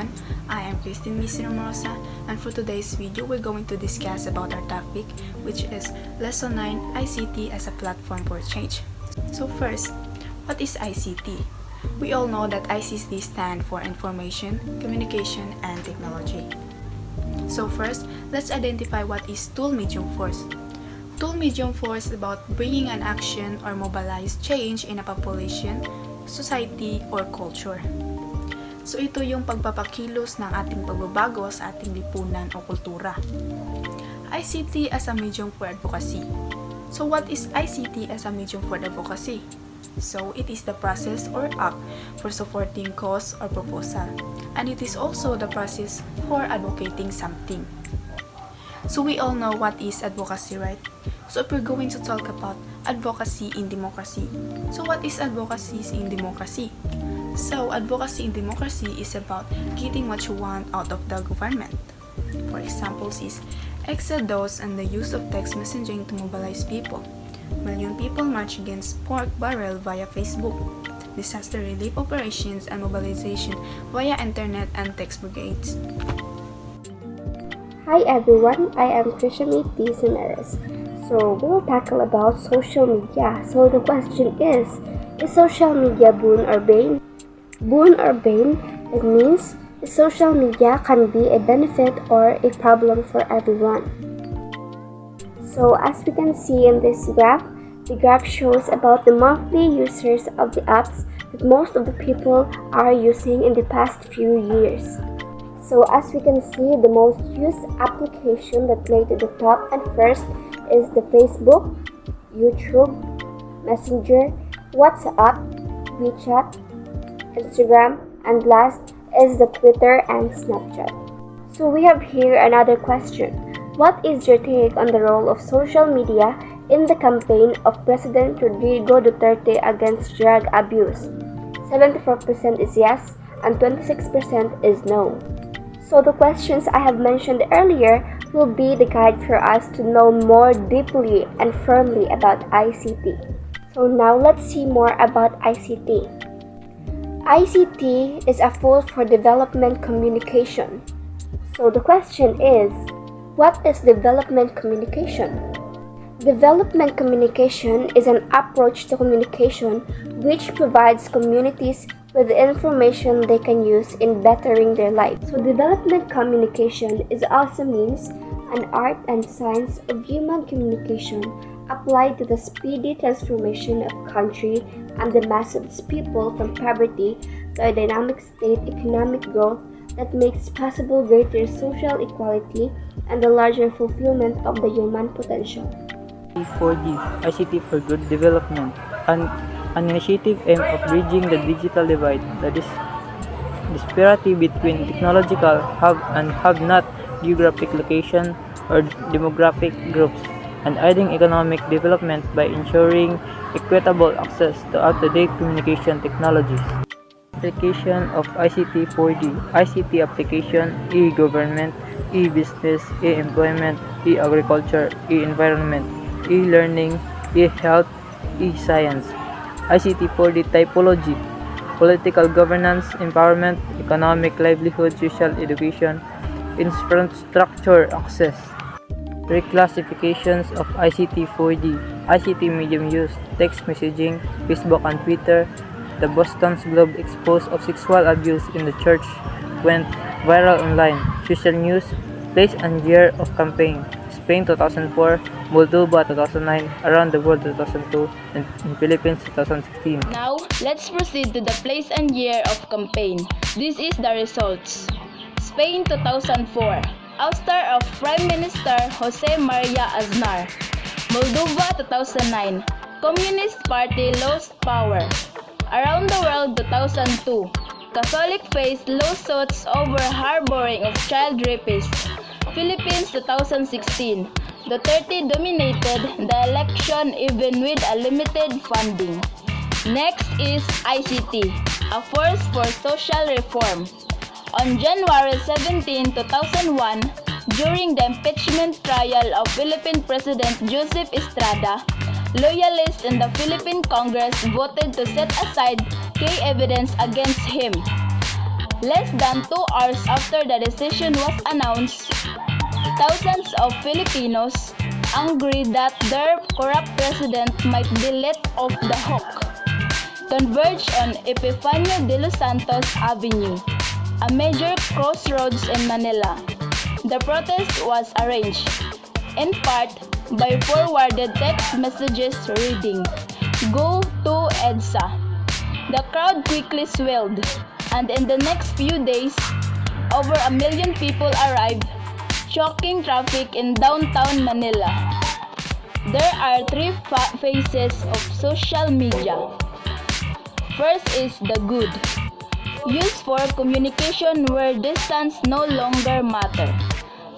everyone, I am Christine Misi Rosa, and for today's video we're going to discuss about our topic, which is Lesson 9 ICT as a platform for change. So first, what is ICT? We all know that ICT stands for Information, Communication, and Technology. So first, let's identify what is tool medium force. Tool medium force is about bringing an action or mobilize change in a population, society, or culture. So ito yung pagpapakilos ng ating pagbabago sa ating lipunan o kultura. ICT as a medium for advocacy. So what is ICT as a medium for advocacy? So it is the process or act for supporting cause or proposal. And it is also the process for advocating something. So we all know what is advocacy, right? So if we're going to talk about advocacy in democracy. So what is advocacy in democracy? So advocacy in democracy is about getting what you want out of the government. For examples is exodus and the use of text messaging to mobilize people. Million people march against pork barrel via Facebook. Disaster relief operations and mobilization via internet and text brigades. Hi everyone, I am Krishami T. Simeres. So we will tackle about social media. So the question is social media boon or bane? Boon or bane, it means social media can be a benefit or a problem for everyone. So as we can see in this graph, the graph shows about the monthly users of the apps that most of the people are using in the past few years. So as we can see, the most used application that made it the top and first is the Facebook, YouTube, Messenger, WhatsApp, WeChat, Instagram, and last is the Twitter and Snapchat. So we have here another question. What is your take on the role of social media in the campaign of President Rodrigo Duterte against drug abuse? 74% is yes and 26% is no. So the questions I have mentioned earlier will be the guide for us to know more deeply and firmly about ICT. So now let's see more about ICT. ICT is a tool for development communication. So the question is, what is development communication? Development communication is an approach to communication which provides communities with the information they can use in bettering their lives. So development communication is also means an art and science of human communication applied to the speedy transformation of country and the mass of its people from poverty to a dynamic state economic growth that makes possible greater social equality and the larger fulfillment of the human potential. 4D, ICT for Good Development, an initiative aimed at bridging the digital divide, the disparity between technological have and have-not geographic location or demographic groups, and aiding economic development by ensuring equitable access to up-to-date communication technologies. Application of ICT 4D, ICT application, e-government, e-business, e-employment, e-agriculture, e-environment, e-learning, e-health, e-science. ICT 4D typology, political governance, empowerment, economic livelihood, social education, infrastructure access. Reclassifications of ICT 4D, ICT medium use, text messaging, Facebook and Twitter. The Boston Globe exposed of sexual abuse in the church went viral online. Social news, place and year of campaign. Spain 2004, Moldova 2009, around the world 2002, and in Philippines 2016. Now, let's proceed to the place and year of campaign. This is the results. Spain 2004, ouster of Prime Minister Jose Maria Aznar. Moldova 2009, Communist Party lost power. Around the world 2002, Catholic faced lawsuits over harboring of child rapists. Philippines 2016, Duterte dominated the election even with a limited funding. Next is ICT, a force for social reform. On January 17, 2001, during the impeachment trial of Philippine President Joseph Estrada, loyalists in the Philippine Congress voted to set aside key evidence against him. Less than 2 hours after the decision was announced, thousands of Filipinos, angry that their corrupt president might be let off the hook, converged on Epifanio de los Santos Avenue, a major crossroads in Manila. The protest was arranged, in part, by forwarded text messages reading, "Go to EDSA." The crowd quickly swelled, and in the next few days, over 1 million people arrived, choking traffic in downtown Manila. There are three phases of social media. First is the good, used for communication where distance no longer matter.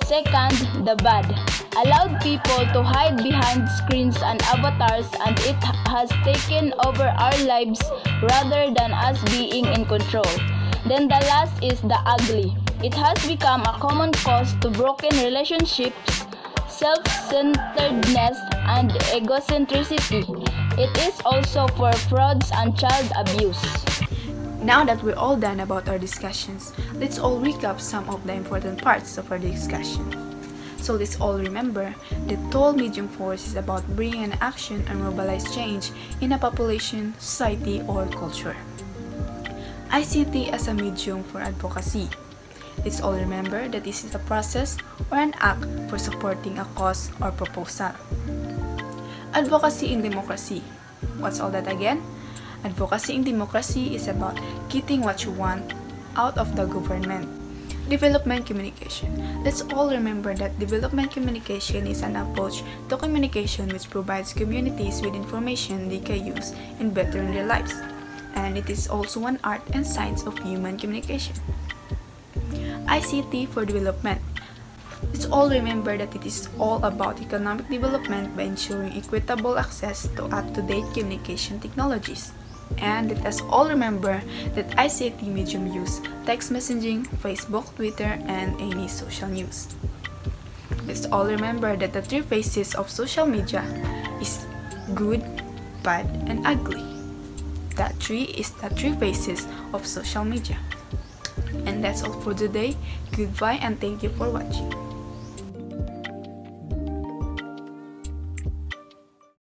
Second, the bad, allowed people to hide behind screens and avatars, and it has taken over our lives rather than us being in control. Then the last is the ugly. It has become a common cause to broken relationships, self-centeredness, and egocentricity. It is also for frauds and child abuse. Now that we're all done about our discussions, let's all recap some of the important parts of our discussion. So let's all remember that Toll Medium Force is about bringing an action and mobilize change in a population, society, or culture. ICT as a medium for advocacy. Let's all remember that this is a process or an act for supporting a cause or proposal. Advocacy in democracy. What's all that again? Advocacy in democracy is about getting what you want out of the government. Development communication. Let's all remember that development communication is an approach to communication which provides communities with information they can use in bettering their lives. And it is also an art and science of human communication. ICT for development. Let's all remember that it is all about economic development by ensuring equitable access to up-to-date communication technologies. And let us all remember that ICT medium use text messaging, Facebook, Twitter, and any social news. Let's all remember that the three phases of social media is good, bad, and ugly. That three is the three phases of social media. And that's all for today. Goodbye and thank you for watching.